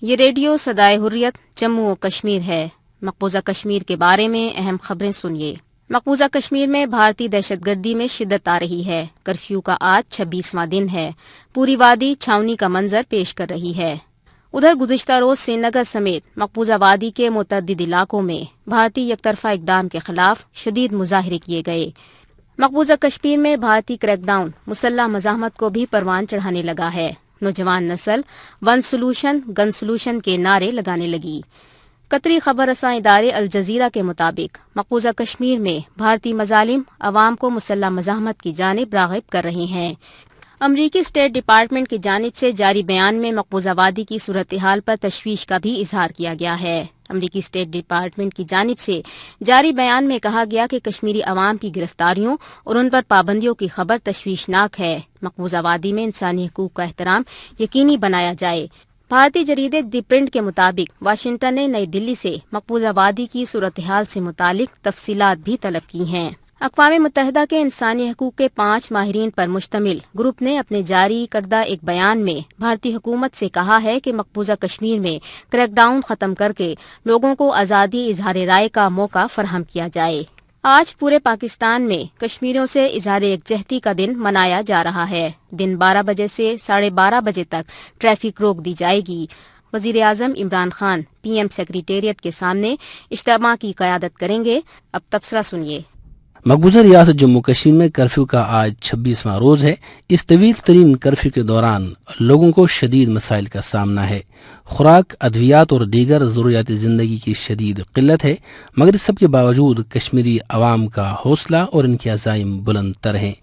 یہ ریڈیو صدائے حریت جموں و کشمیر ہے۔ مقبوضہ کشمیر کے بارے میں اہم خبریں سنیے۔ مقبوضہ کشمیر میں بھارتی دہشت گردی میں شدت آ رہی ہے۔ کرفیو کا آج 26واں دن ہے۔ پوری وادی چھاونی کا منظر پیش کر رہی ہے۔ ادھر گزشتہ روز سری نگر سمیت مقبوضہ وادی کے متعدد علاقوں میں بھارتی یک طرفہ اقدام کے خلاف شدید مظاہرے کیے گئے۔ مقبوضہ کشمیر میں بھارتی کریک ڈاؤن مسلح مزاحمت کو بھی پروان چڑھانے لگا ہے۔ نوجوان نسل ون سولوشن گن سولوشن کے نعرے لگانے لگی۔ قطری خبر رساں ادارے الجزیرہ کے مطابق مقبوضہ کشمیر میں بھارتی مظالم عوام کو مسلح مزاحمت کی جانب راغب کر رہے ہیں۔ امریکی اسٹیٹ ڈپارٹمنٹ کی جانب سے جاری بیان میں مقبوضہ وادی کی صورتحال پر تشویش کا بھی اظہار کیا گیا ہے۔ امریکی اسٹیٹ ڈپارٹمنٹ کی جانب سے جاری بیان میں کہا گیا کہ کشمیری عوام کی گرفتاریوں اور ان پر پابندیوں کی خبر تشویشناک ہے۔ مقبوضہ وادی میں انسانی حقوق کا احترام یقینی بنایا جائے۔ بھارتی جریدے دی پرنٹ کے مطابق واشنگٹن نے نئی دلی سے مقبوضہ وادی کی صورتحال سے متعلق تفصیلات بھی طلب کی ہیں۔ اقوام متحدہ کے انسانی حقوق کے 5 ماہرین پر مشتمل گروپ نے اپنے جاری کردہ ایک بیان میں بھارتی حکومت سے کہا ہے کہ مقبوضہ کشمیر میں کریک ڈاؤن ختم کر کے لوگوں کو آزادی اظہار رائے کا موقع فراہم کیا جائے۔ آج پورے پاکستان میں کشمیریوں سے اظہار یکجہتی کا دن منایا جا رہا ہے۔ دن 12 بجے سے 12:30 بجے تک ٹریفک روک دی جائے گی۔ وزیر اعظم Imran Khan P M secretariat کے سامنے اجتماع کی قیادت کریں گے۔ اب تبصرہ سنیے۔ مقبوضہ ریاست جموں کشمیر میں کرفیو کا آج 26واں روز ہے۔ اس طویل ترین کرفیو کے دوران لوگوں کو شدید مسائل کا سامنا ہے۔ خوراک، ادویات اور دیگر ضروریات زندگی کی شدید قلت ہے، مگر اس سب کے باوجود کشمیری عوام کا حوصلہ اور ان کے عزائم بلند تر ہیں۔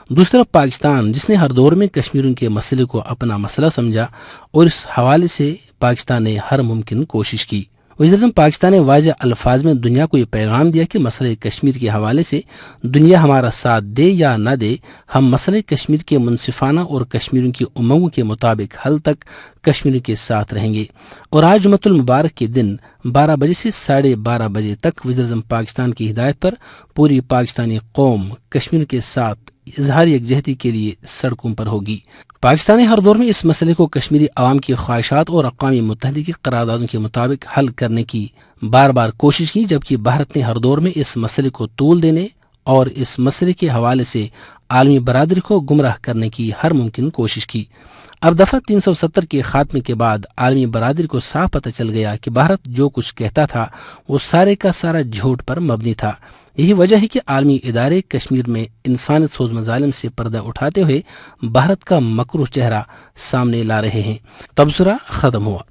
دوسری طرف پاکستان، جس نے ہر دور میں کشمیریوں کے مسئلے کو اپنا مسئلہ سمجھا اور اس حوالے سے پاکستان نے ہر ممکن کوشش کی۔ وزیراعظم پاکستان نے واضح الفاظ میں دنیا کو یہ پیغام دیا کہ مسئلہ کشمیر کے حوالے سے دنیا ہمارا ساتھ دے یا نہ دے، ہم مسئلہ کشمیر کے منصفانہ اور کشمیریوں کی امنگوں کے مطابق حل تک کشمیریوں کے ساتھ رہیں گے۔ اور آج جمعۃ المبارک کے دن 12 بجے سے 12:30 بجے تک وزیراعظم پاکستان کی ہدایت پر پوری پاکستانی قوم کشمیر کے ساتھ اظہار یکجہتی کے لیے سڑکوں پر ہوگی۔ پاکستان نے ہر دور میں اس مسئلے کو کشمیری عوام کی خواہشات اور اقوام متحدہ کی قراردادوں کے مطابق حل کرنے کی بار بار کوشش کی، جبکہ بھارت نے ہر دور میں اس مسئلے کو طول دینے اور اس مسئلے کے حوالے سے عالمی برادری کو گمراہ کرنے کی ہر ممکن کوشش کی۔ اب دفعہ 370 کے خاتمے کے بعد عالمی برادری کو صاف پتہ چل گیا کہ بھارت جو کچھ کہتا تھا وہ سارے کا سارا جھوٹ پر مبنی تھا۔ یہی وجہ ہے کہ عالمی ادارے کشمیر میں انسانیت سوز مظالم سے پردہ اٹھاتے ہوئے بھارت کا مکروہ چہرہ سامنے لا رہے ہیں۔ تبصرہ ختم ہوا۔